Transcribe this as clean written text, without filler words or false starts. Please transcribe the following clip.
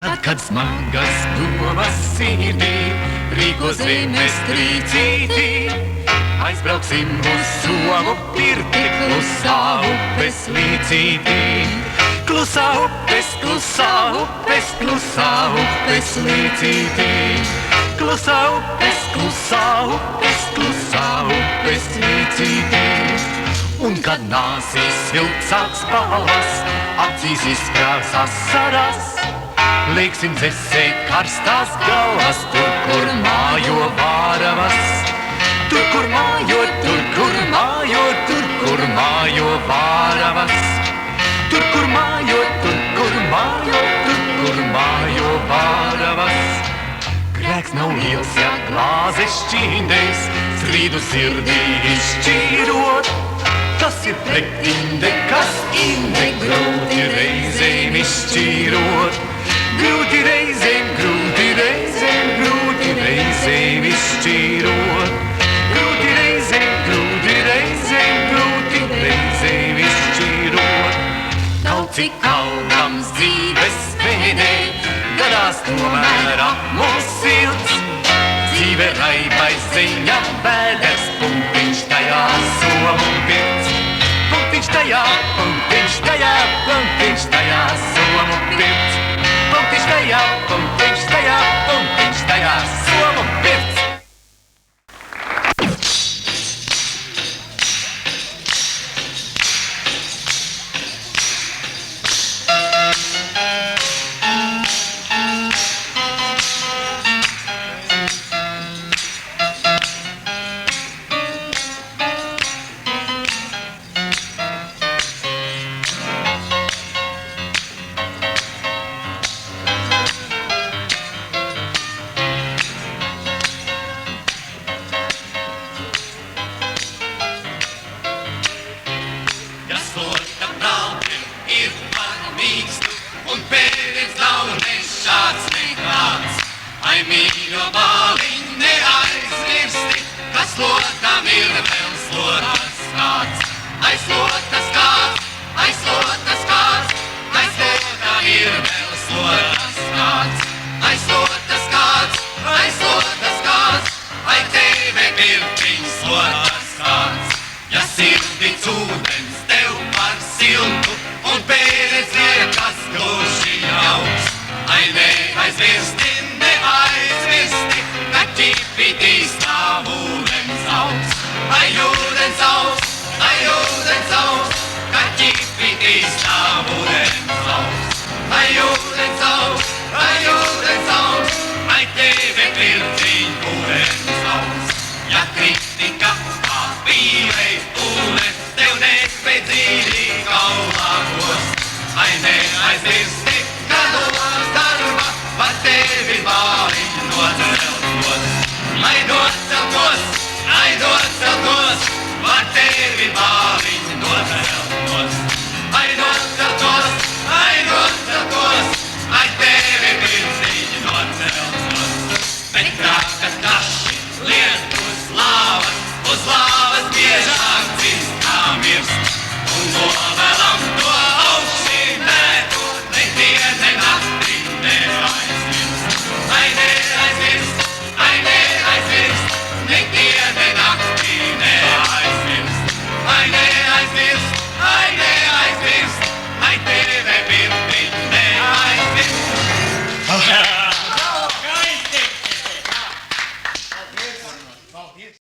Tad, kad smagas domas sirdī, Rīgo zemes trīcītī, aizbrauksim uz Somu pirti, klusā upes līcītī. Klusā upes, klusā upes, klusā upes līcītī. Klusā upes, klusā upes, klusā upes līcītī. Un kad nāsīs vilcāks palas, acīs izkrās asaras, lieksim dzesē karstās galvas, tur, kur mājo vāravas. Tur, kur mājo, tur, kur mājo, tur, kur mājo vāravas. Tur, kur mājo, tur, kur mājo, tur, kur mājo vāravas. Grēks nav liels, ja glāzes šķīndēs, strīdu sirdī izšķīrot. Tas ir pretinde, kas inde, grūti reizēm izšķīrot. Grūti reizēm, grūti reizēm, grūti reizēm izšķīrot. Grūti reizēm, grūti reizēm, grūti reizēm izšķīrot. Kaut cik kaunams dzīves spēdē, gadās tomēr apmos silts. Dzīve raibais ziņa bēders, punktiņš tajā Somu pirts. Punktiņš tajā, punktiņš tajā, punktiņš tajā Somu pirts. Punktiņš tajā, punktiņš tajā, punktiņš tajā Somu pirts. Mīļo bāliņ, neaizmirsti, ka slotam ir vēl slotas kāds. Ai slotas kāds, ai slotas kāds, ai slotam ir vēl slotas kāds. Ai slotas kāds, ai slotas kāds, ai teve pirtiņ slotas kāds. Ja sirdiņš ūdens tev par siltu un pērec liekas gluži jauks, ai neaizmirsti, ka ķipitīs tā ūdens augs. Ai ūdens augs, ai ūdens augs, ka ķipitīs tā ūdens augs. Ai ūdens